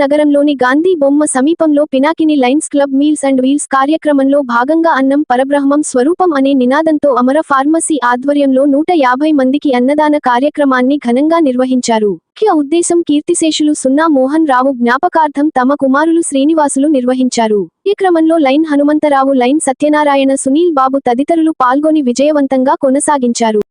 నగరంలోని గాంధీ బొమ్మ సమీపంలో Pinakini Lions club meals and wheels కార్యక్రమంలో భాగంగా అన్నం పరబ్రహ్మం స్వరూపం అనే నినాదంతో అమర ఫార్మసీ ఆధ్వర్యంలో 150 మందికి అన్నదాన కార్యక్రమాన్ని ఘనంగా నిర్వహించారు. ముఖ్య ఉద్దేశం కీర్తిశేషులు సున్నా మోహన్ రావు జ్ఞాపకార్థం తమ కుమారులు శ్రీనివాసులు నిర్వహించారు. ఈ క్రమంలో లైన్ హనుమంతరావు, లైన్ సత్యనారాయణ, సునీల్ బాబు తదితరులు పాల్గొని విజయవంతంగా కొనసాగించారు.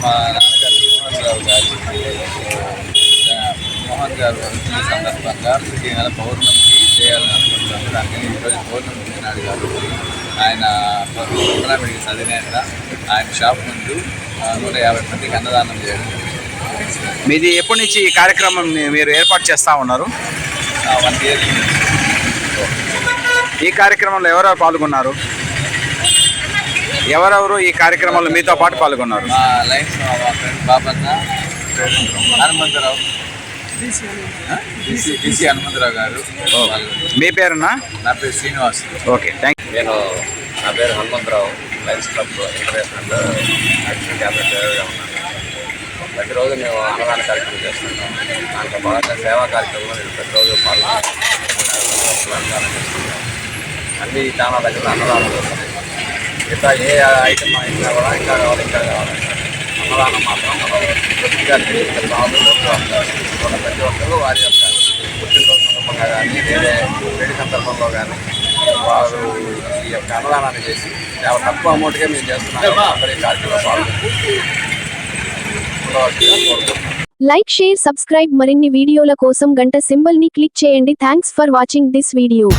మా నాన్నగారు శ్రీనివాసరావు గారు మోహన్ గారు సందర్భంగా ప్రతి నెల పౌర్ణమికి చేయాలని అనుకుంటున్నాను. దానికని ఈరోజు పౌర్ణమి నాడు గారు ఆయన మెడికల్స్ అధినేత ఆయన షాప్ ముందు 150 మందికి అన్నదానం చేయడం. మీది ఎప్పటి నుంచి ఈ కార్యక్రమం మీరు ఏర్పాటు చేస్తూ ఉన్నారు? 1 year. ఈ కార్యక్రమంలో ఎవరెవరు పాల్గొన్నారు? ఎవరెవరు ఈ కార్యక్రమంలో మీతో పాటు పాల్గొన్నారు? మా లైన్స్ మా ఫ్రెండ్ బాబన్న, హనుమంతరావు, డిసి హనుమంతరావు గారు. మీ పేరున్నా? నా పేరు శ్రీనివాస్. Okay, thank you. నా పేరు Hanumantharao, Lions Club International action cabinet డ్రైవర్గా ఉన్నాను. ప్రతిరోజు మేము అన్నదాన కార్యక్రమం చేస్తున్నాం. దాంట్లో భాగంగా సేవా కార్యక్రమంలో నేను ప్రతిరోజు పాల్గొని అన్నదానం చేస్తున్నాం. అన్ని చాలా దగ్గర అన్నదానం చేస్తున్నాం. ఇంకా ఏ ఐటమ్ ఇంకా కూడా ఇంకా కావాలి అన్నదానం మాత్రం కొద్దిగా బాబు ప్రతి ఒక్కరు వారి యొక్క పుట్టినరోజు సందర్భంగా కానీ వేరే వేడి సందర్భంలో కానీ వారు ఈ యొక్క అన్నదానాన్ని చేసి చాలా తక్కువ అమౌంట్గా మేము చేస్తున్నాం. అందరి కార్యక్రమంలో పాల్గొని లైక్, షేర్, సబ్స్క్రైబ్. మరిన్ని వీడియోల కోసం గంట సింబల్ ని క్లిక్ చేయండి. Thanks for watching this video.